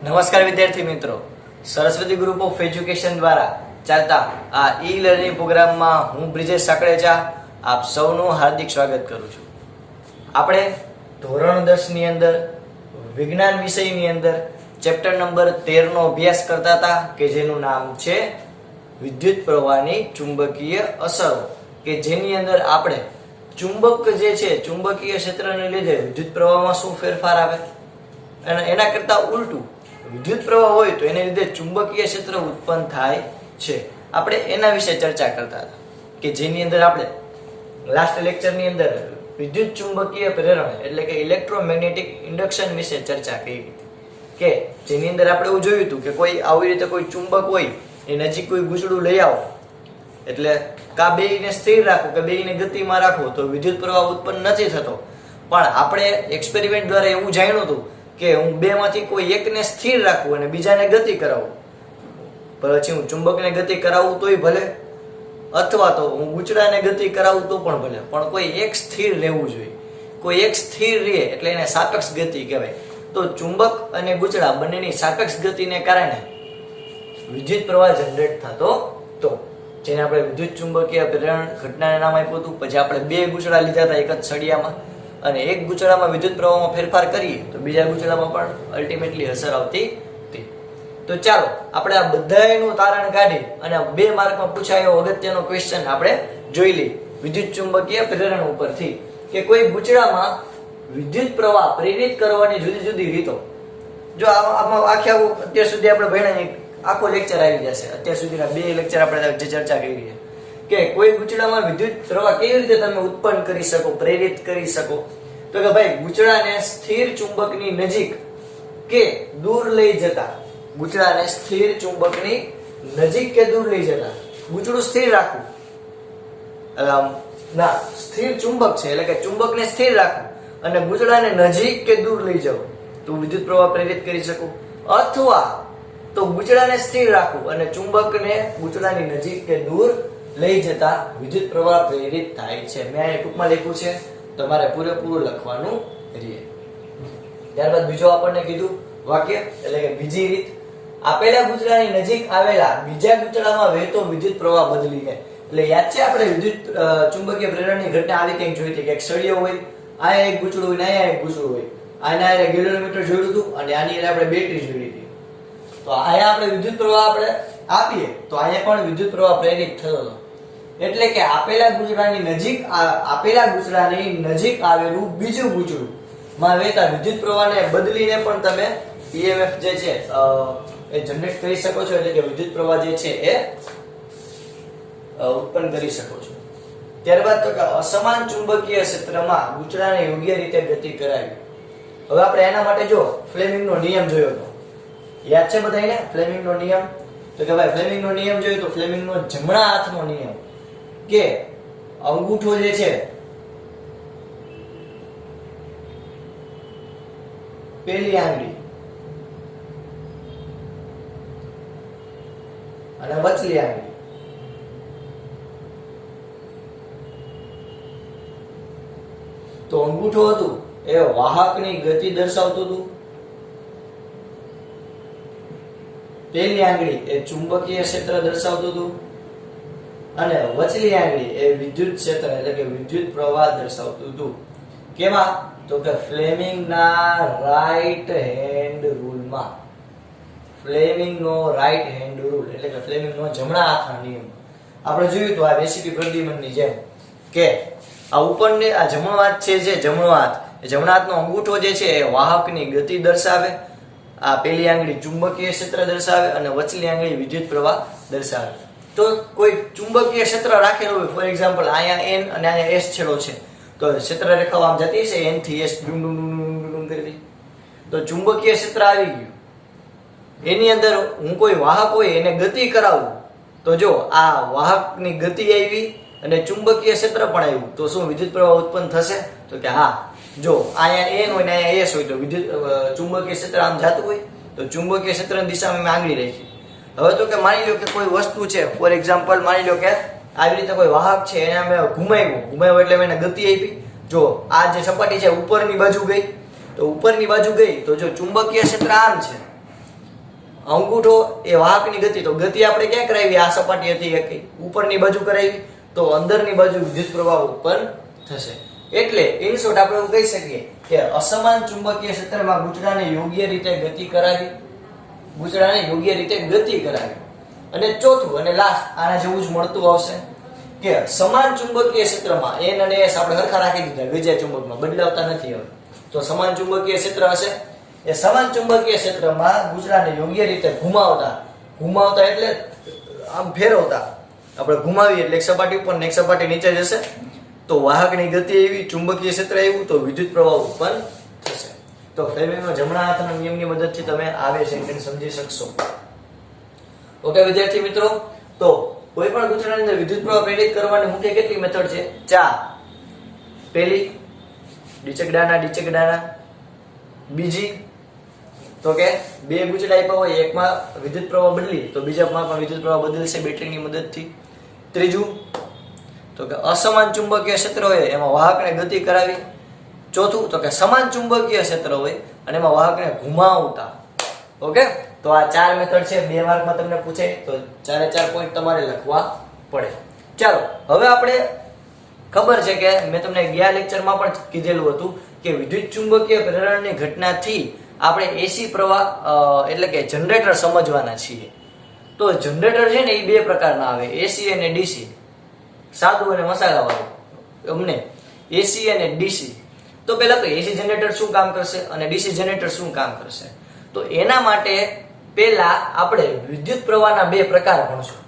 નમસ્કાર વિદ્યાર્થી મિત્રો, સરસ્વતી ગ્રુપ ઓફ એજ્યુકેશન દ્વારા ચાલતા આ ઈ લર્નિંગ પ્રોગ્રામમાં હું બ્રિજેશ સાકળેચા આપ સૌનું હાર્દિક સ્વાગત કરું છું. આપણે ધોરણ 10 ની અંદર વિજ્ઞાન વિષયની અંદર ચેપ્ટર નંબર 13 નો અભ્યાસ કરતા હતા કે જેનું નામ છે વિદ્યુત પ્રવાહની ચુંબકીય અસરો, કે જેની અંદર આપણે ચુંબક જે છે ચુંબકીય ક્ષેત્રને લીધે વિદ્યુત પ્રવાહમાં શું ફેરફાર આવે અને એના કરતા ઉલટું વિદ્યુત પ્રવાહ હોય તો એને લીધે ચુંબકીય ક્ષેત્ર ઉત્પન્ન થાય છે. આપણે એના વિશે ચર્ચા કરતા હતા કે જેની અંદર આપણે લાસ્ટ લેક્ચરની અંદર વિદ્યુત ચુંબકીય પ્રેરણ એટલે કે ઇલેક્ટ્રોમેગ્નેટિક ઇન્ડક્શન વિશે ચર્ચા કરી હતી, કે જેની અંદર આપણે એવું જોયું હતું કે કોઈ આવી રીતે કોઈ ચુંબક હોય એ નજીક કોઈ ગૂંચળું લઈ આવો એટલે કા બેયને સ્થિર રાખો કે બેયને ગતિમાં રાખો તો વિદ્યુત પ્રવાહ ઉત્પન્ન નથી થતો. પણ આપણે એક્સપેરિમેન્ટ દ્વારા એવું જાણ્યું હતું કે હું બેમાંથી કોઈ એકને સ્થિર રાખું અને બીજાને ગતિ કરાવું, પછી હું ચુંબકને ગતિ કરાવું તોય ભલે અથવા તો હું ગૂંચળાને ગતિ કરાવું તો પણ ભલે, પણ કોઈ એક સ્થિર રહેવું જોઈએ. કોઈ એક સ્થિર રહે એટલે એને સાપેક્ષ ગતિ કહેવાય. તો ચુંબક અને ગૂંચળા બંનેની સાપેક્ષ ગતિને કારણે વિદ્યુત પ્રવાહ જનરેટ થતો તો જેને આપણે વિદ્યુત ચુંબકીય પ્રેરણ ઘટનાને નામ આપ્યું હતું. પછી આપણે બે ગૂંચળા લીધા હતા એક જ સળિયામાં, અને એક ગૂંચળામાં વિદ્યુત પ્રવાહમાં ફેરફાર કરીએ તો બીજા ગૂંચળામાં પણ અલ્ટિમેટલી અસર આવતી હતી. તો ચાલો આપણે આ બધાનું તારણ કાઢી અને 2 માર્કમાં પૂછાયો અગત્યનો ક્વેશ્ચન આપણે જોઈ લઈએ વિદ્યુત ચુંબકીય પ્રેરણ ઉપરથી, કે કોઈ ગૂંચળામાં વિદ્યુત પ્રવાહ પ્રેરિત કરવાની જુદી જુદી રીતો. જો આમાં આખું અત્યાર સુધી આપણે ભણ્યા આખો લેક્ચર આવી જશે. અત્યાર સુધીના 2 લેક્ચર આપણે જે ચર્ચા કરી છે કે કોઈ ગૂંચળામાં વિદ્યુત પ્રવાહ કેવી રીતે તમે ઉત્પન્ન કરી શકો, પ્રેરિત કરી શકો. તો કે ભાઈ ગૂંચળાને સ્થિર ચુંબકની નજીક કે દૂર લઈ જતા, ગૂંચળાને સ્થિર ચુંબકની નજીક કે દૂર લઈ જતા, ગૂંચળું સ્થિર રાખવું ના સ્થિર ચુંબક છે એટલે કે ચુંબકને સ્થિર રાખવું અને ગૂંચળાને નજીક કે દૂર લઈ જાવ તો વિદ્યુત પ્રવાહ પ્રેરિત કરી શકો, અથવા તો ગૂંચળાને સ્થિર રાખવું અને ચુંબકને ગૂંચળાની નજીક કે દૂર લઈ જતા વિદ્યુત પ્રવાહ પ્રેરિત થાય છે. મેં અહીં ટૂંકમાં લખ્યું છે, તમારે પૂરેપૂરું લખવાનું રહે. ત્યારબાદ બીજો આપણને કીધું વાક્ય એટલે કે બીજી રીત, આપેલા ગૂંચળાની નજીક આવેલા બીજા ગૂંચળામાં વહેતો વિદ્યુત પ્રવાહ બદલીને. એટલે યાદ છે આપણે વિદ્યુત ચુંબકીય પ્રેરણની ઘટના આવી કંઈક જોઈ હતી કે એક સળિયો હોય, આ એક ગૂંચળું હોય ને અહીંયા એક ગૂંચળું હોય. આના આરે ગેલોરીમીટર જોયું હતું અને આની આરે આપણે બેટરી જોઈ હતી. તો અહીંયા આપણે વિદ્યુત પ્રવાહ આપણે આપીએ તો અહીંયા પણ વિદ્યુત પ્રવાહ પ્રેરિત થતો હતો. એટલે કે આપેલા ગૂંચળાની નજીક આવેલું બીજું ગૂંચળું માં વહેતા વિદ્યુત પ્રવાહને બદલીને પણ તમે EMF જે છે એ જનરેટ કરી શકો છો, એટલે કે વિદ્યુત પ્રવાહ જે છે એ ઉત્પન્ન કરી શકો છો. ત્યારબાદ તો કે અસમાન ચુંબકીય ક્ષેત્રમાં ગૂંચળાને યોગ્ય રીતે ગતિ કરાવી. હવે આપણે એના માટે જો ફ્લેમિંગનો નિયમ જોયો હતો, યાદ છે બધાને ફ્લેમિંગનો નિયમ? તો કે ભાઈ ફ્લેમિંગનો નિયમ જોયો તો ફ્લેમિંગનો જમણા હાથનો નિયમ, કે અંગૂઠો જે છે પેલી આંગળી અને વચલી આંગળી, તો અંગૂઠો હતું એ વાહકની ગતિ દર્શાવતું હતું, પેલી આંગળી એ ચુંબકીય ક્ષેત્ર દર્શાવતું હતું અને વચલી આંગળી એ વિદ્યુત ક્ષેત્ર એટલે કે વિદ્યુત પ્રવાહ દર્શાવતું હતું. કેમાં? તો કે ફ્લેમિંગના રાઈટ હેન્ડ રૂલમાં. ફ્લેમિંગનો રાઈટ હેન્ડ રૂલ એટલે કે ફ્લેમિંગનો જમણા હાથના નિયમ. આપણે જોયું તો આ રેસીપી પ્રતિબંધની જેમ કે આ ઉપરને આ જમણો હાથ છે, જે જમણો હાથ એ જમણા હાથનો અંગૂઠો જે છે એ વાહકની ગતિ દર્શાવે, આ પેલી આંગળી ચુંબકીય ક્ષેત્ર દર્શાવે અને વચલી આંગળી વિદ્યુત પ્રવાહ દર્શાવે. તો કોઈ ચુંબકીય ક્ષેત્ર રાખેલું હોય, ફોર એક્ઝામ્પલ અહીંયા N અને અહીંયા S છેડો છે, તો ક્ષેત્ર રેખાઓ આમ જતી છે N થી S ડુમ ડુમ ડુમ ડુમ કરતી, તો ચુંબકીય ક્ષેત્ર આવી ગયું. એની અંદર હું કોઈ વાહક હોય એને ગતિ કરાવું તો જો આ વાહકની ગતિ આવી અને ચુંબકીય ક્ષેત્ર પણ આવ્યું તો શું વિદ્યુત પ્રવાહ ઉત્પન્ન થશે? તો કે હા. જો અહીંયા N હોય ને અહીંયા S હોય તો વિદ્યુત ચુંબકીય ક્ષેત્ર આમ જતું હોય તો ચુંબકીય ક્ષેત્રની દિશામાં મેં આંગળી રાખી. હવે તો કે માની લો કે કોઈ વસ્તુ છે, ફોર એક્ઝામ્પલ માની લો કે આવી રીતે કોઈ વાહક છે એને અમે ઘુમાવ્યો એટલે મેં ગતિ આપી. જો આ જે સપાટી છે ઉપરની બાજુ ગઈ તો ઉપરની બાજુ ગઈ તો જો ચુંબકીય ક્ષેત્ર આમ છે અંગૂઠો એ વાહકની ગતિ, તો ગતિ આપણે ક્યાં કરાવી? આ સપાટી હતી ઉપરની બાજુ કરાવી, તો અંદરની બાજુ વિદ્યુત પ્રવાહ ઉત્પન્ન થશે. એટલે ઇન શોર્ટ આપણે એવું કહી શકીએ કે અસમાન ચુંબકીય ક્ષેત્રમાં ગૂંચળાને યોગ્ય રીતે ગતિ કરાવી, અને ચોથું અને લાસ્ટ આના જેવું જ મળતું આવશે કે સમાન ચુંબકીય ક્ષેત્રમાં n અને s આપણે હરખા રાખી દીધા, વિજય ચુંબકમાં બદલાવતા નથી હવે. તો સમાન ચુંબકીય ક્ષેત્ર હશે, એ સમાન ચુંબકીય ક્ષેત્રમાં ગૂંચળાને યોગ્ય રીતે ઘુમાવતા એટલે આમ ફેરવતા, આપણે ઘુમાવીએ એટલે એક સપાટી ઉપર ને એક સપાટી નીચે જશે, તો વાહકની ગતિ એવી, ચુંબકીય ક્ષેત્ર એવું, તો વિદ્યુત પ્રવાહ ઉત્પન્ન થશે. તો ફેરાડેનો જમણા હાથના નિયમની મદદથી તમે આવે સેન્ટેન્સ સમજી શકશો. ઓકે વિદ્યાર્થી મિત્રો, તો કોઈ પણ ગૂંચળાની અંદર વિદ્યુત પ્રવાહ પ્રેરિત કરવાની મુખ્ય કેટલી મેથડ છે? 4. પહેલી ડીચકડાના. બીજી તો કે બે ગૂંચળા આપ્યા હોય, એકમાં વિદ્યુત પ્રવાહ બદલી તો બીજામાં પણ વિદ્યુત પ્રવાહ બદલશે બેટરીની મદદથી. ત્રીજું તો કે અસમાન ચુંબકીય ક્ષેત્ર હોય એમાં વાહકને ગતિ કરાવી. ચોથું તો કે સમાન ચુંબકીય ક્ષેત્ર હોય અને એમાં વાહકને ઘુમાવતા. ઓકે, તો આ 4 મેથડ છે. 2 માર્કમાં તમને પૂછે તો 4 પોઈન્ટ તમારે લખવા પડે. ચાલો હવે આપણે ખબર છે કે મેં તમને ગયા લેક્ચરમાં પણ કીધેલું હતું કે વિદ્યુત ચુંબકીય પ્રેરણની ઘટનાથી આપણે એસી પ્રવાહ એટલે કે જનરેટર સમજવાના છીએ. તો જનરેટર છે ને એ 2 પ્રકારના આવે, એસી અને ડીસી, સાદું અને મસાલાવાળું. અમને એસી અને ડીસી. તો પહેલા તો એસી જનરેટર શું કામ કરશે અને ડીસી જનરેટર શું કામ કરશે, તો એના માટે પહેલા આપણે વિદ્યુત પ્રવાહના 2 પ્રકાર ભણશું.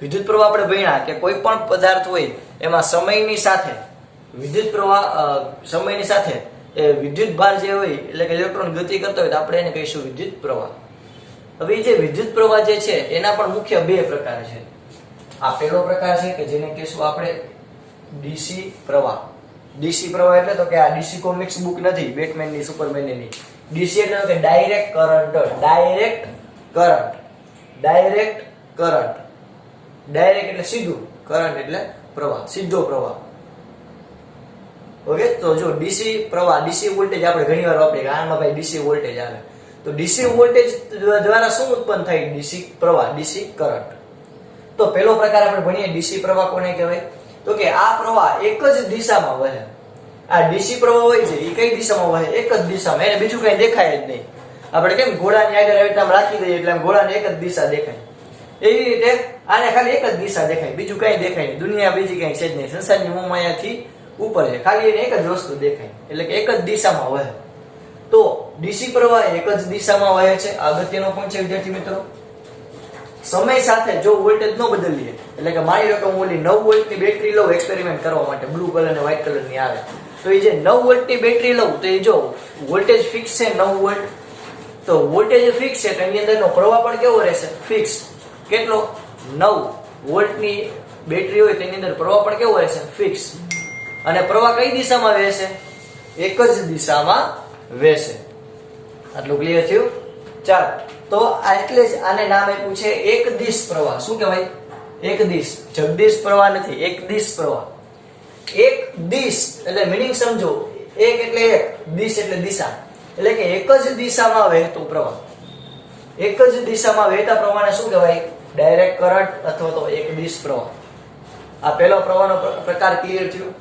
વિદ્યુત પ્રવાહ આપણે ભણ્યા કે કોઈ પણ પદાર્થ હોય એમાં સમયની સાથે વિદ્યુત પ્રવાહ સમયની સાથે એ વિદ્યુત ભાર જે હોય એટલે કે ઇલેક્ટ્રોન ગતિ કરતા હોય તો આપણે એને કહીશું વિદ્યુત પ્રવાહ. હવે જે વિદ્યુત પ્રવાહ જે છે એના પણ મુખ્ય 2 પ્રકાર છે. આ પહેલો પ્રકાર છે કે જેને કહીશું આપણે ડીસી પ્રવાહ. ડીસી પ્રવાહ એટલે તો કે આ ડીસી કોમિક્સ બુક નથી, બેટમેનની સુપરમેનની. ડીસી એટલે કે ડાયરેક્ટ કરંટ. ડાયરેક્ટ એટલે સીધું, કરંટ એટલે પ્રવાહ, સીધો પ્રવાહ. ઓકે, તો જો ડીસી પ્રવાહ, ડીસી વોલ્ટેજ આપણે ઘણીવાર વાપરીએ, આમાં ભાઈ ડીસી વોલ્ટેજ આવે, તો ડીસી વોલ્ટેજ દ્વારા શું ઉત્પન્ન થાય? ડીસી પ્રવાહ, ડીસી કરંટ. તો પહેલો પ્રકાર આપણે ભણીએ ડીસી પ્રવાહ કોને કહેવાય? તો કે આ પ્રવાહ એક જ દિશામાં વહે. આ ડીસી પ્રવાહ હોય છે એ કઈ દિશામાં વહે? એક જ દિશામાં, એને બીજું કઈ દેખાય જ નહીં. આપણે કેમ ઘોડાની આગળ આવી આમ રાખી દઈએ એટલે આમ ઘોડાને એક જ દિશા દેખાય, એવી રીતે આને ખાલી એક જ દિશા દેખાય, બીજું કઈ દેખાય નહીં. દુનિયા બીજી કઈ છે જ નહીં, સંસારની મોહમાયાથી ઉપર છે, ખાલી એને એક જ વસ્તુ દેખાય, એટલે કે એક જ દિશામાં વહે. તો ડીસી પ્રવાહ એક જ દિશામાં વહે છે. અગત્યનો પોઈન્ટ છે વિદ્યાર્થી મિત્રો. સમય સાથે જો વોલ્ટેજ ન બદલીએ, એટલે કે માની લો કે હું ઓલી 9 વોલ્ટની બેટરી લઉં એક્સપેરિમેન્ટ કરવા માટે, બ્લુ કલર અને વ્હાઇટ કલરની આવે, તો એ જે 9 વોલ્ટની બેટરી લઉં તો એ જો વોલ્ટેજ ફિક્સ છે 9 વોલ્ટ, તો વોલ્ટેજ ફિક્સ છે તો એની અંદરનો પ્રવાહ પણ કેવો રહેશે? ફિક્સ. કેટલો? 9 વોલ્ટની બેટરી હોય તેની અંદર પ્રવાહ પણ કેવો રહેશે? ફિક્સ. અને પ્રવાહ કઈ દિશામાં વહેશે? એક જ દિશામાં વહેશે. આટલું ક્લિયર થયું? ચાલો, તો આ એટલે જ આને નામ આપ્યું છે એક દિશ પ્રવાહ. શું કહેવાય? એક દિશ. જગદીશ પ્રવાહ નથી, એક દિશ પ્રવાહ. એક દિશ એટલે મીનિંગ સમજો, એક એટલે એક, દિશ એટલે દિશા, એટલે કે એક જ દિશામાં વહેતો પ્રવાહ. એક જ દિશામાં વહેતા પ્રવાહને શું કહેવાય? ડાયરેક્ટ કરંટ અથવા તો એક દિશ પ્રવાહ. આ પહેલો પ્રવાહનો પ્રકાર ક્લિયર થયો.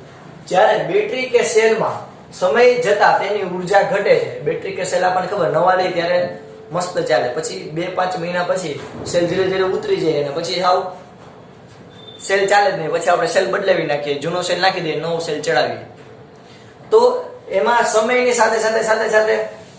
જ્યારે બેટરી કે સેલમાં સમય જતા તેની ઉર્જા ઘટે છે. બેટરી કે સેલ આપણને ખબર નવા લઈ ત્યારે મસ્ત ચાલે, પછી 2-5 મહિના પછી સેલ ધીરે ધીરે ઉતરી જાય અને પછી આવ સેલ ચાલે જ નહીં, પછી આપણે સેલ બદલાવી નાખીએ, જૂનો સેલ નાખી દઈએ, નવો સેલ ચડાવીએ. તો એમાં સમયની સાથે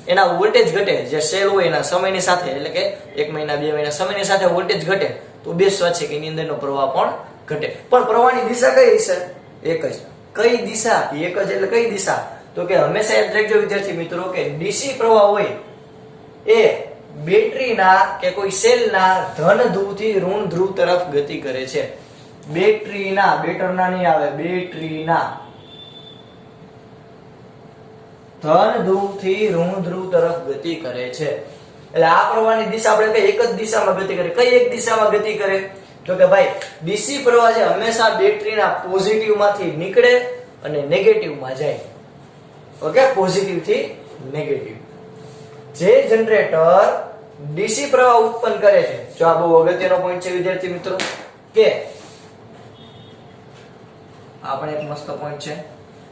એના વોલ્ટેજ ઘટે. જે સેલ હોય એના સમયની સાથે, એટલે કે 1 મહિના 2 મહિના સમયની સાથે વોલ્ટેજ ઘટે તો બેસવા છે કે એની અંદરનો પ્રવાહ પણ ઘટે. પણ પ્રવાહની દિશા કઈ છે? એક જ. કઈ દિશા? એક જ એટલે કઈ દિશા? તો કે હંમેશા યાદ રાખજો વિદ્યાર્થી મિત્રો કે ડીસી પ્રવાહ હોય એ બેટરીના કે કોઈ સેલના ધન ધ્રુવથી ઋણ ધ્રુવ તરફ ગતિ કરે છે. બેટરીના, બેટરના નહીં આવે, બેટરીના ધન ધ્રુવથી ઋણ ધ્રુવ તરફ ગતિ કરે છે. એટલે આ પ્રવાહની દિશા આપણે કઈ એક જ દિશામાં ગતિ કરે. કઈ એક દિશામાં ગતિ કરે? તો કે ભાઈ ડીસી પ્રવાહ છે હંમેશા બેટરીના પોઝિટિવ માંથી નીકળે અને નેગેટિવમાં જાય. ઓકે, પોઝિટિવ થી નેગેટિવ. જે જનરેટર ડીસી પ્રવાહ ઉત્પન્ન કરે છે. જો આ બહુ અગત્યનો પોઈન્ટ છે વિદ્યાર્થી મિત્રો, કે આપણે એક મસ્ત પોઈન્ટ છે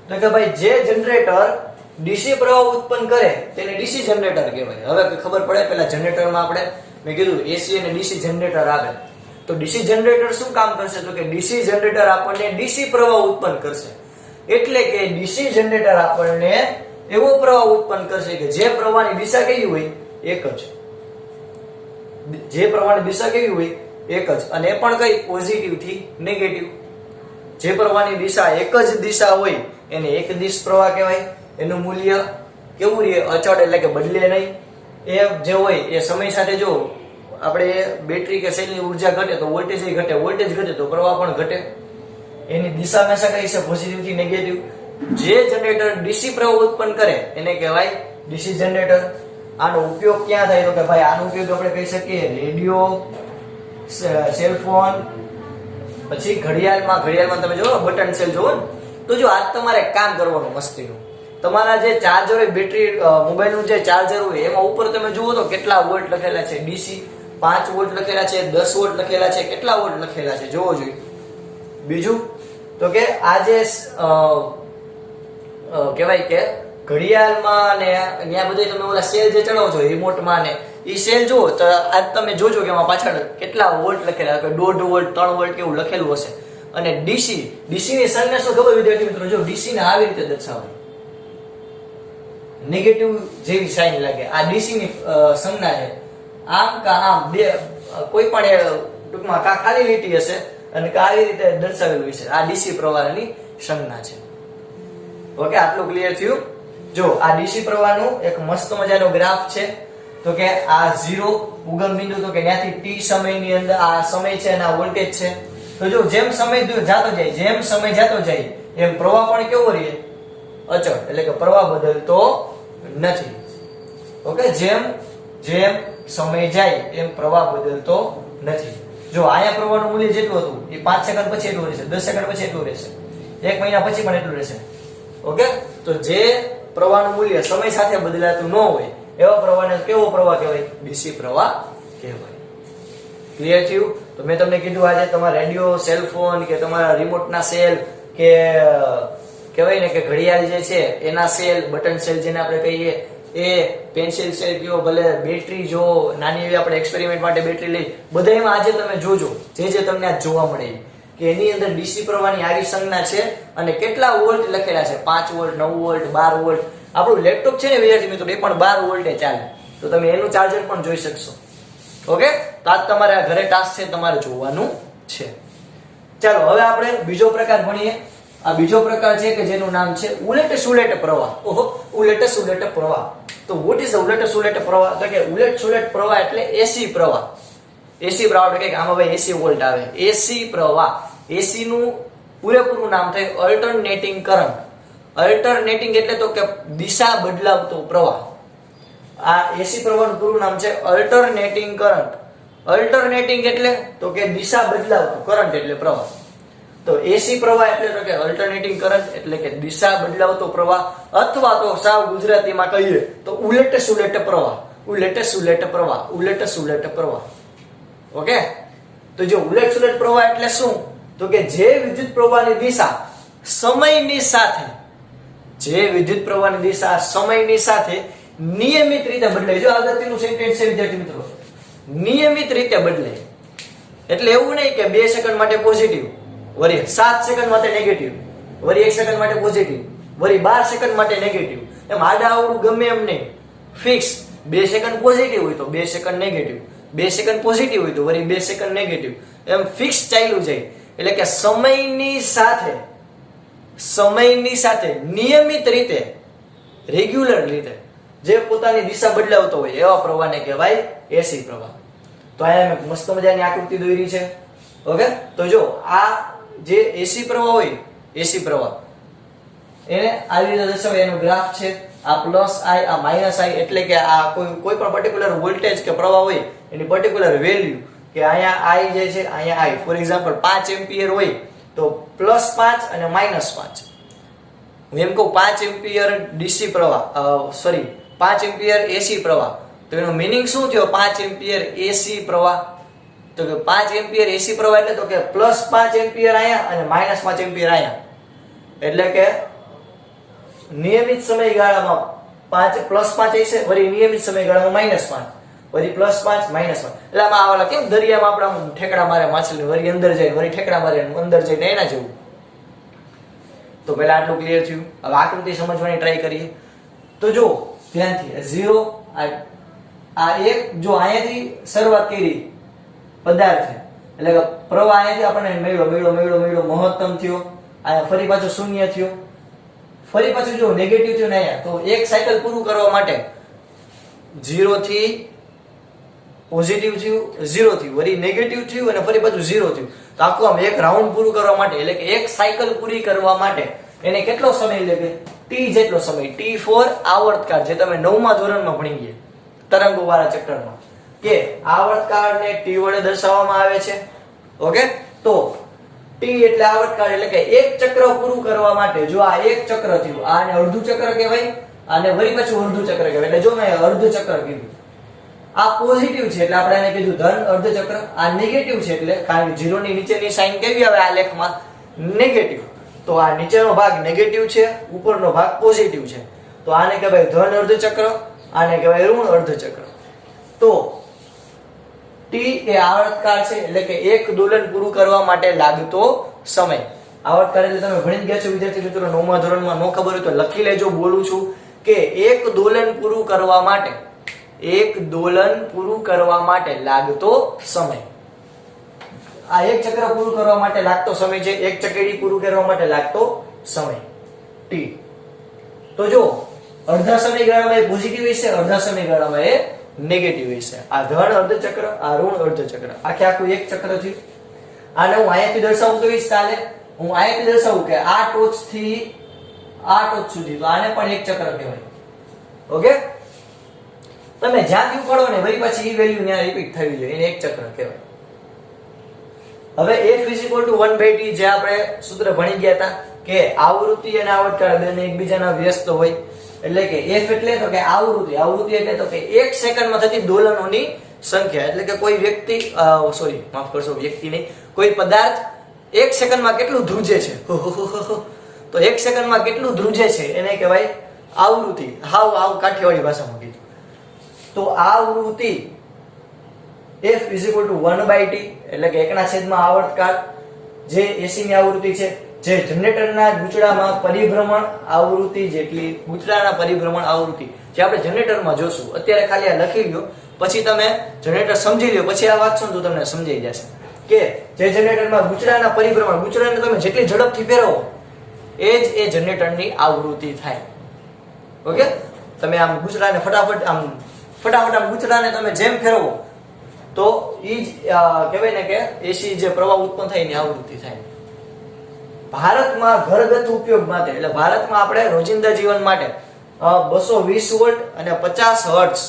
તો કે ભાઈ જે જનરેટર ડીસી પ્રવાહ ઉત્પન્ન કરે તેને ડીસી જનરેટર કહેવાય. હવે ખબર પડે, પેલા જનરેટરમાં આપણે મેં કીધું એસી અને ડીસી જનરેટર આવે. તો ડીસી જનરેટર શું કામ કરશે? તો કે ડીસી જનરેટર આપણને ડીસી પ્રવાહ ઉત્પન્ન કરશે. એટલે કે ડીસી જનરેટર આપણને એવો પ્રવાહ ઉત્પન્ન કરશે કે જે પ્રવાહની દિશા કેવી હોય? એક જ. જે પ્રવાહની દિશા કેવી હોય? એક જ. અને એ પણ કઈ? પોઝિટિવ થી નેગેટિવ. જે પ્રવાહની દિશા એક જ દિશા હોય એને એક દિશ પ્રવાહ કહેવાય. એનું મૂલ્ય કેવું રહે? અચળ, એટલે કે બદલે નહીં. એ જે હોય એ સમય સાથે, જો આપણે બેટરી કે સેલની ઉર્જા ઘટે તો વોલ્ટેજ ઘટે, વોલ્ટેજ ઘટે તો પ્રવાહ પણ ઘટે. એની દિશા હંમેશા કઈ છે? પોઝિટિવ થી નેગેટિવ. જે જનરેટર ડીસી પ્રવાહ ઉત્પન્ન કરે એને કહેવાય ડીસી જનરેટર. આનો ઉપયોગ ક્યાં થાય? તો કે ભાઈ આનો ઉપયોગ આપણે કહી શકીએ રેડિયો, સેલફોન, પછી ઘડિયાળમાં તમે જોવો બટન સેલ જોવો ને, તો જો આજ તમારે કામ કરવાનું મસ્તીનું. તમારા જે ચાર્જર હોય, બેટરી મોબાઈલનું જે ચાર્જર હોય એમાં ઉપર તમે જુઓ તો કેટલા વોલ્ટ લખેલા છે? ડીસી 5 વોલ્ટ લખેલા છે, 10 વોલ્ટ લખેલા છે, કેટલા વોલ્ટ લખેલા છે જોવો જોઈએ. બીજું તો કે આ જે કહેવાય કે ઘડિયાળમાં ને ત્યાં બધે તમે ઓલા સેલ જે ચડાવો છો રિમોટમાં ને, એ સેલ જુઓ તો આજ તમે જોજો કે એમાં પાછળ કેટલા વોલ્ટ લખેલા, 1.5 વોલ્ટ, 3 વોલ્ટ કેવું લખેલું હશે. અને ડીસી ની સંજ્ઞા શું ખબર વિદ્યાર્થી મિત્રો? જો ડીસી ને આવી રીતે દર્શાવે, નેગેટિવ જેવી સાઇન લાગે. આ ડીસી ની સંજ્ઞા છે. આમ કા આમ, બે કોઈ પણ ટૂંકમાં કા ખાલી લીટી હશે અને કા આવી રીતે દર્શાવેલું હશે. આ ડીસી પ્રવાહની સંજ્ઞા છે. ઓકે, આટલું ક્લિયર થયું? જો આ ડીસી પ્રવાહનું એક મસ્ત મજાનો ગ્રાફ છે. તો કે આ 0 ઉગમ બિંદુ, તો કે ત્યાંથી t સમયની અંદર આ સમય છે અને આ વોલ્ટેજ છે. તો જો જેમ સમય જાતો જાય એમ પ્રવાહ પણ કેવો રહે? અચળ, એટલે કે પ્રવાહ બદલતો નથી. ઓકે, જેમ સમય જાય એમ પ્રવાહ બદલતો નથી. જો આયા પ્રવાહનું મૂલ્ય જેટલું હતું એ 5 સેકન્ડ પછી એટલું રહેશે, 10 સેકન્ડ પછી એટલું રહેશે, 1 મહિના પછી પણ એટલું રહેશે. ઓકે, તો જે પ્રવાહનું મૂલ્ય સમય સાથે બદલાતું ન હોય એવા પ્રવાહને કેવો પ્રવાહ કહેવાય? ડીસી પ્રવાહ કહેવાય. ક્લિયર થયું? તો મેં તમને કીધું આજે તમારા રેડિયો, સેલફોન કે તમારા રિમોટના સેલ કે કહેવાય ને કે ઘડિયાળ જે છે એના સેલ, બટન સેલ જેને આપણે કહીએ, એ પેન્સિલ સેલ કયો, ભલે બેટરી જો નાની એવી આપણે એક્સપેરિમેન્ટ માટે બેટરી લઈ, બધામાં આજે તમે જોજો જે તમને આ જોવા મળે કે એની અંદર ડીસી પ્રવાહની આવી સંજ્ઞા છે અને કેટલા વોલ્ટ લખેલા છે? 5 વોલ્ટ, 9 વોલ્ટ, 12 વોલ્ટ. આપણું લેપટોપ છે ને વિદ્યાર્થી મિત્રો, એ પણ 12 વોલ્ટે ચાલે. તો તમે એનું ચાર્જર પણ જોઈ શકશો. ઓકે, તો આજ તમારે આ ઘરે ટાસ્ક છે, તમારે જોવાનું છે. ચાલો હવે આપણે બીજો પ્રકાર ભણીએ. આ બીજો પ્રકાર છે કે જેનું નામ છે ઉલટ સુલટ પ્રવાહ. ઓહો, ઉલટ સુલટ પ્રવાહ. તો વોટ ઇઝ ઉલટ સુલટ પ્રવાહ? તો કે ઉલટ સુલટ પ્રવાહ એટલે એસી પ્રવાહ. એસી પ્રવાહ એટલે કે આમાં ભાઈ એસી વોલ્ટ આવે. એસી પ્રવાહ, એસી નું પૂરેપૂરું નામ થાય અલ્ટરનેટિંગ કરંટ. અલ્ટરનેટિંગ એટલે તો કે દિશા બદલાવતો પ્રવાહ. આ એસી પ્રવાહનું પૂરું નામ છે અલ્ટરનેટિંગ કરંટ. અલ્ટરનેટિંગ એટલે તો કે દિશા બદલાવતો, કરંટ એટલે પ્રવાહ. તો એસી પ્રવાહ એટલે તો કે અલ્ટરનેટિંગ કરંટ એટલે કે દિશા બદલાવતો પ્રવાહ, અથવા તો સાવ ગુજરાતીમાં કહીએ તો ઉલટ સુલટ પ્રવાહ. ઉલટ સુલટ પ્રવાહ, ઉલટ સુલટ પ્રવાહ. ઓકે, તો જો ઉલટ સુલટ પ્રવાહ એટલે શું? તો કે જે વિદ્યુત પ્રવાહની દિશા સમયની સાથે, જે વિદ્યુત પ્રવાહની દિશા સમયની સાથે નિયમિત રીતે બદલાય. જો અગત્યનું સેન્ટેન્સ છે વિદ્યાર્થી મિત્રો, નિયમિત રીતે બદલાય. એટલે એવું નહીં કે 2 સેકન્ડ માટે પોઝિટિવ, વળી 7 સેકન્ડ માટે નેગેટિવ, વળી 1 સેકન્ડ માટે પોઝિટિવ, વળી 12 સેકન્ડ માટે નેગેટિવ. એમ આડા અવળું ગમે એમ નહીં, ફિક્સ. 2 સેકન્ડ પોઝિટિવ હોય તો 2 સેકન્ડ નેગેટિવ, 2 સેકન્ડ પોઝિટિવ હોય તો વળી 2 સેકન્ડ નેગેટિવ, એમ ફિક્સ ચાલ્યું જાય. એટલે કે સમયની સાથે નિયમિત રીતે, રેગ્યુલર રીતે જે પોતાની દિશા બદલાવતો હોય એવા પ્રવાહને કહેવાય એસી પ્રવાહ. તો અહીંયા મેં મસ્ત મજાની આકૃતિ દોરી છે. ઓકે, તો જો આ જે એસી પ્રવાહ હોય, એસી પ્રવાહ એને આવી રીતે દર્શાવે, એનો ગ્રાફ છે. આ પ્લસ આઈ, આ માઇનસ આઈ, એટલે કે આ કોઈ પણ પર્ટિક્યુલર વોલ્ટેજ કે પ્રવાહ હોય એની પર્ટિક્યુલર વેલ્યુ, કે અહીંયા આઈ જે છે, અહીંયા આઈ ફોર એક્ઝામ્પલ 5 એમ્પિયર હોય તો +5 અને -5. હું એમ કહું 5 એમ્પિયર ડીસી પ્રવાહ, 5 એમ્પિયર એસી પ્રવાહ તો એનો મિનિંગ શું થયો? 5 એમ્પિયર એસી પ્રવાહ. તો કે 5 એમ્પિયર એસી પ્રવાહ એટલે તો કે +5 એમ્પિયર અહીંયા અને -5 એમ્પિયર અહીંયા. એટલે કે નિયમિત સમયગાળામાં 5 +5 હશે, વળી નિયમિત સમયગાળામાં -5, વળી +5 -5. એટલે આમાં આવાલા કેમ દરિયામાં આપણે આમ ઠેકડા મારે માછલી, વળી અંદર જાય, વળી ઠેકડા મારે અંદર જઈને એના જેવું. તો પહેલા આટલું ક્લિયર થયું. હવે આકૃતિ સમજવાની ટ્રાય કરીએ. તો જો ધ્યાનથી 0 આ એક જો અહીંયાથી શરૂઆત કરી પદાર્થ એટલે કે પ્રવાહ અહીંયાથી આપણને મળ્યો મહત્તમ થયો, અહીંયા ફરી પાછો શૂન્ય થયો, ફરી પાછું જો નેગેટિવ થયું ને અહીંયા. તો એક સાયકલ પૂરું કરવા માટે 0 થી પોઝિટિવ થયું, 0 થયું, વળી નેગેટિવ થયું અને ફરી પાછું 0 થયું. તો આખું આમ એક રાઉન્ડ પૂરું કરવા માટે એટલે કે એક સાયકલ પૂરી કરવા માટે એને કેટલો સમય લાગે? t જેટલો સમય. t4 આવર્તકાળ, જે તમે 9મા ધોરણમાં ભણી ગયા તરંગોવાળા ચેપ્ટરમાં, કે આવર્તકાળને t વડે દર્શાવવામાં આવે છે. ઓકે, તો t એટલે આવર્તકાળ એટલે કે એક ચક્ર પૂરું કરવા માટે જો આ એક ચક્ર થયું, આને અડધું ચક્ર કહેવાય, આને વળી પાછું અડધું ચક્ર કહેવાય. એટલે જો મેં અર્ધ ચક્ર કીધું, આ પોઝિટિવ છે એટલે આપણે એને કીધું ધન અર્ધ ચક્ર, આ નેગેટિવ છે એટલે કારણ કે 0 ની નીચેની સાઈન કેવી આવે આ લેખમાં? નેગેટિવ. તો આ નીચેનો ભાગ નેગેટિવ છે, ઉપરનો ભાગ પોઝિટિવ છે. તો આને કહેવાય ધન અર્ધ ચક્ર, આને કહેવાય ઋણ અર્ધ ચક્ર. તો t એ આવર્તકાળ છે એટલે કે એક દોલન પૂરું કરવા માટે લાગતો સમય. આવર્તકાળ એટલે તમે ભણી ગયા છો વિદ્યાર્થી મિત્રો, 9મા ધોરણમાં. ન ખબર હોય તો લખી લેજો, બોલું છું કે એક દોલન પૂરું કરવા માટે, એક દોલન પૂરું કરવા માટે લાગતો સમય. આ એક ચક્ર પૂરું કરવા માટે લાગતો સમય છે, એક ચકેડી પૂરું કરવા માટે લાગતો સમય t. તો જો અડધા સમયગાળામાં એ પોઝિટિવ હશે, અડધા સમયગાળામાં એ નેગેટિવ હશે. આ ધન અર્ધ ચક્ર, આ ઋણ અર્ધ ચક્ર, આખું એક ચક્ર થયું. આને હું અહીંયાથી દર્શાવું તો ચાલે. હું અહીંયાથી દર્શાવું કે આ ટોચ થી આ ટોચ સુધી, તો આને પણ એક ચક્ર કહેવાય. ઓકે, તમે જ્યાંથી ઉપાડો ને વળી પાછી ઈ વેલ્યુ ત્યાં રિપીટ થવી જોઈએ, એને એક ચક્ર કહેવાય. હવે F = 1/t જે આપણે સૂત્ર ભણી ગયા હતા કે આવૃત્તિ અને આવર્તકાળ બંને એકબીજાના વ્યસ્ત હોય. એટલે કે F એટલે તો કે આવૃત્તિ, આવૃત્તિ એટલે તો કે એક સેકન્ડમાં થતી દોલનોની સંખ્યા. એટલે કે કોઈ વ્યક્તિ માફ કરશો, વ્યક્તિ નહીં, કોઈ પદાર્થ એક સેકન્ડમાં કેટલું ધ્રુજે છે, તો એક સેકન્ડમાં કેટલું ધ્રુજે છે એને કહેવાય આવૃત્તિ. હાવ કાઠિયાવાડી ભાષામાં કીધું તો આવૃત્તિ F = 1/t એટલે કે 1/, આવર્તકાળ જે AC ની આવૃત્તિ છે, જે જનરેટરના ગૂંચળામાં પરિભ્રમણ આવૃત્તિ જેટલી, ગૂંચળાના પરિભ્રમણ આવૃત્તિ જે આપણે જનરેટરમાં જોશું. અત્યારે ખાલી આ લખી લ્યો, પછી તમે જનરેટર સમજી લ્યો, પછી આ વાંચશો તો તમને સમજાઈ જશે કે જે જનરેટરમાં ગૂંચળાના પરિભ્રમણ, ગૂંચળાને તમે જેટલી ઝડપથી ફેરવો એ જ એ જનરેટરની આવૃત્તિ થાય. ઓકે, તમે આમ ગૂંચળાને ફટાફટ આમ ગૂંચળાને તમે જેમ ફેરવો તો ઈ જ કહેવાય ને કે એસી જે પ્રવાહ ઉત્પન્ન થાય એની આવૃત્તિ થાય. ભારતમાં ઘરગથ્થુ ઉપયોગ માટે એટલે ભારતમાં આપણે રોજિંદા જીવન માટે 220 વોલ્ટ અને 50 હર્ટ્ઝ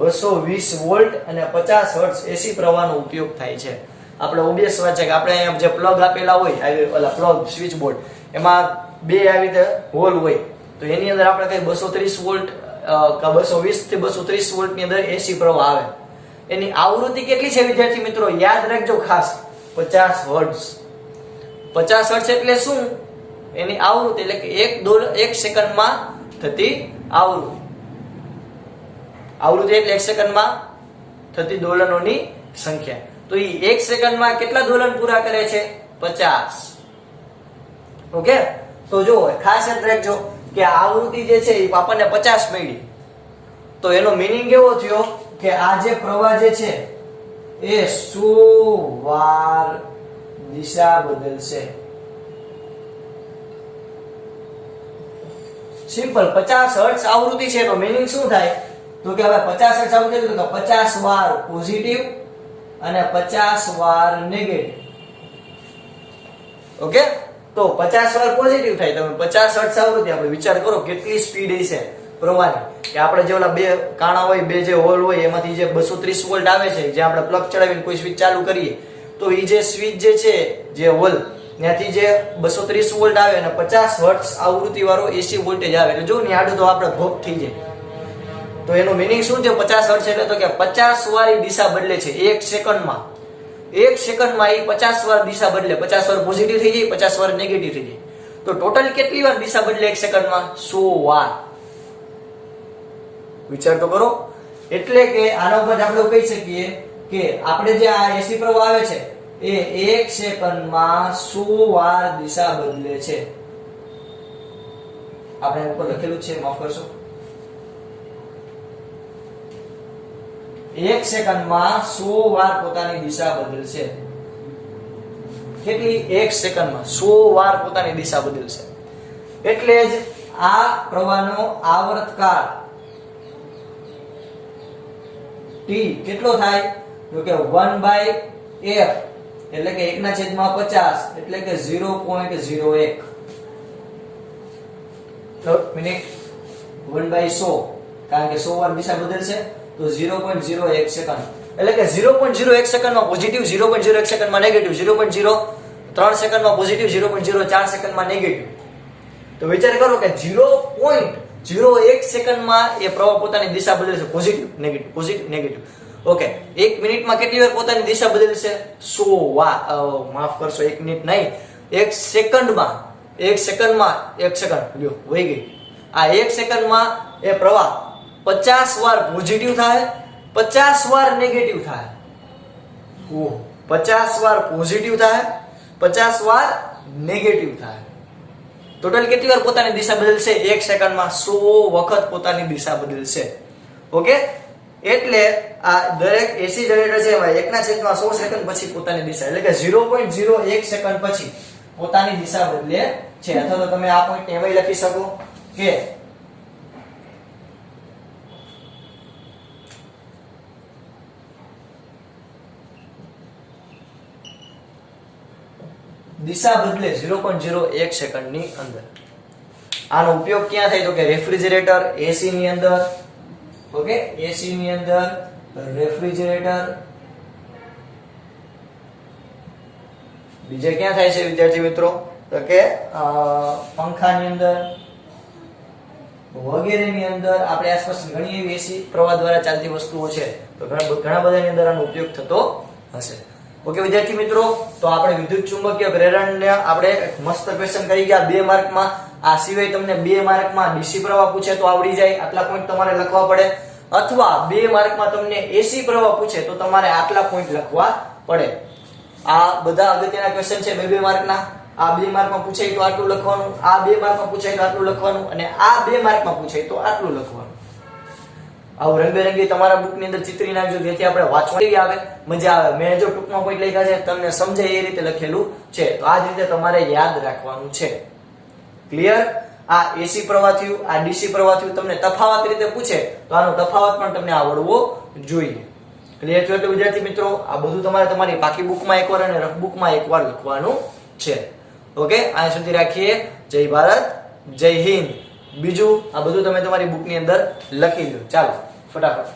220 વોલ્ટ અને 50 હર્ટ્ઝ એસી પ્રવાહનો ઉપયોગ થાય છે. આપણે ઓબ્વિયસ વાત છે કે આપણે અહીંયા જે પ્લગ આપેલા હોય, ઓલા પ્લગ સ્વિચ બોર્ડ, એમાં બે આવી રીતે હોલ હોય, તો એની અંદર આપણે કઈ 230 વોલ્ટ 220 થી 230 વોલ્ટ ની અંદર એસી પ્રવાહ આવે. એની આવૃત્તિ કેટલી છે વિદ્યાર્થી મિત્રો? યાદ રાખજો ખાસ, 50 હર્ટ્ઝ. 50 હર્ટ્ઝ એટલે શું? એની આવૃત્તિ એટલે કે એક સેકન્ડમાં થતી આવૃત્તિ. આવૃત્તિ એટલે એક સેકન્ડમાં થતી દોલનોની સંખ્યા. તો એ એક સેકન્ડમાં કેટલા દોલન પૂરા કરે છે? 50. ઓકે, તો જો ખાસ યાદ રાખજો કે આવૃત્તિ જે છે એ આપણને 50 મળી, તો એનો મીનિંગ એવો થયો કે આ જે પ્રવાહ જે છે એ 100 વાર દિશા બદલશે. સિમ્પલ. 50 હર્ટ્ઝ આવૃત્તિ છે તો મીનિંગ શું થાય? તો કે હવે 50 હર્ટ્ઝ આવૃત્તિ એટલે કે 50 વાર પોઝિટિવ અને 50 વાર નેગેટિવ. ઓકે, તો 50 વાર પોઝિટિવ થાય. તમે 50 હર્ટ્ઝ આવૃત્તિ, આપણે વિચાર કરો કેટલી સ્પીડ હશે પ્રવાહની, કે આપણે જે ઓલા બે કાણા હોય, બે જે હોલ હોય, એમાંથી જે 230 વોલ્ટ આવે છે, જે આપણે પ્લગ ચડાવીને કોઈ સ્વિચ ચાલુ કરીએ તો એ જે સ્વિચ જે છે, જે હોલ ત્યાંથી જે 230 વોલ્ટ આવે અને 50 હર્ટ્ઝ આવૃત્તિ વાળો એસી વોલ્ટેજ આવે, એટલે જો ને આડું તો આપણે ભોગ થઈ જાય. તો એનું મિનિંગ શું છે 50 હર્ટ્ઝ એટલે તો કે 50 વાળી દિશા બદલે છે 1 સેકન્ડમાં. 1 સેકન્ડમાં એ 50 વાર દિશા બદલે, 50 વાર પોઝિટિવ થઈ જાય, 50 વાર નેગેટિવ થઈ જાય. તો ટોટલ કેટલી વાર દિશા બદલે 1 સેકન્ડમાં? 100 વાર. વિચાર તો કરો. એટલે કે આના ઉપર આપણે કહી શકીએ કે આપણે જે આ એસી પ્રવાહ આવે છે એ 1 સેકન્ડમાં 100 વાર દિશા બદલે છે. આપણે ઉપર લખેલું છે, માફ કરશો. 1 સેકન્ડમાં 100 વાર પોતાની દિશા બદલશે. કેટલી? 1 સેકન્ડમાં 100 વાર પોતાની દિશા બદલશે. એટલે જ આ પ્રવાહનો આવર્તકાળ t કેટલો થાય? તો કે 1/f એટલે કે 1/50 એટલે કે 0.01 મિનિટ. 1/100 કારણ કે 100 વાર દિશા બદલશે તો 0.01 સેકન્ડ એટલે કે 0.01 સેકન્ડમાં પોઝિટિવ, 0.01 સેકન્ડમાં નેગેટિવ, 0.03 સેકન્ડમાં પોઝિટિવ, 0.04 સેકન્ડમાં નેગેટિવ. તો વિચાર કરો કે 0.01 સેકન્ડમાં એ પ્રવાહ પોતાની દિશા બદલશે, positive negative, positive negative. Okay, 1 મિનિટમાં કેટલી વાર પોતાની દિશા બદલશે? 100 વાર. માફ કરશો, 1 મિનિટ નહીં, 1 સેકન્ડમાં. 1 સેકન્ડમાં 1 સેકન્ડ લ્યો વહી ગઈ. આ 1 સેકન્ડમાં એ પ્રવાહ 50 વાર પોઝિટિવ થાય, 50 વાર નેગેટિવ થાય. 50 વાર પોઝિટિવ થાય, 50 વાર નેગેટિવ થાય. ટોટલ કેટલી વાર પોતાની દિશા બદલશે? 1 સેકન્ડમાં 100 વખત પોતાની દિશા બદલશે. ઓકે, એટલે આ દરેક એસી જનરેટર છે એમાં 1/100 સેકન્ડ પછી પોતાની દિશા એટલે કે 0.01 સેકન્ડ પછી પોતાની દિશા બદલે છે. અથવા તો તમે આ પોઈન્ટ એમાં લખી શકો કે દિશા બદલે 0.01 સેકન્ડની અંદર. આનો ઉપયોગ ક્યાં થાય? તો કે રેફ્રિજરેટર, એસી ની અંદર. ઓકે, એસી ની અંદર, રેફ્રિજરેટર. બીજે ક્યાં થાય છે વિદ્યાર્થી મિત્રો? તો કે પંખાની અંદર વગેરેની અંદર આપણે આસપાસ ઘણી એવી એસી પ્રવાહ દ્વારા ચાલતી વસ્તુઓ છે. તો ઘણા બધાની અંદર આનો ઉપયોગ થતો હશે. ઓકે વિદ્યાર્થી મિત્રો, તો આપણે વિદ્યુત ચુંબકીય પ્રેરણને આપણે મસ્ત ક્વેશ્ચન કરી ગયા 2 માર્કમાં. આ સિવાય તમને 2 માર્કમાં ડીસી પ્રવાહ પૂછે તો આવડી જાય, આટલા પોઈન્ટ તમારે લખવા પડે. અથવા 2 માર્કમાં તમને એસી પ્રવાહ પૂછે તો તમારે આટલા પોઈન્ટ લખવા પડે. આ બધા અગત્યના ક્વેશ્ચન છે 2 માર્કના. આ 2 માર્કમાં પૂછાય તો આટલું લખવાનું, આ 2 માર્કમાં પૂછાય તો આટલું લખવાનું, અને આ 2 માર્કમાં પૂછાય તો આટલું લખવાનું. આવું રંગબેરંગી તમારા બુકની અંદર ચિત્રી નાખજો, જેથી આપણે વાંચવાની આવે, મજા આવે. મેં જો ટૂંકમાં પોઈન્ટ લખ્યા છે તમને સમજાય એ રીતે લખેલું છે. તો આ જ રીતે તમારે યાદ રાખવાનું છે. ક્લિયર? આ એસી પ્રવાહ થયું, આ ડીસી પ્રવાહ થયું. તમને તફાવત રીતે પૂછે તો આનો તફાવત પણ તમને આવડવો જોઈએ. ક્લિયર થયું? એટલે વિદ્યાર્થી મિત્રો, આ બધું તમારે તમારી પાકી બુકમાં એકવાર અને રફ બુકમાં એકવાર લખવાનું છે. ઓકે, અહીંયા સુધી રાખીએ. જય ભારત, જય હિન્દ. બીજું આ બધું તમે તમારી બુકની અંદર લખી લો. ચાલો ફટાફટ.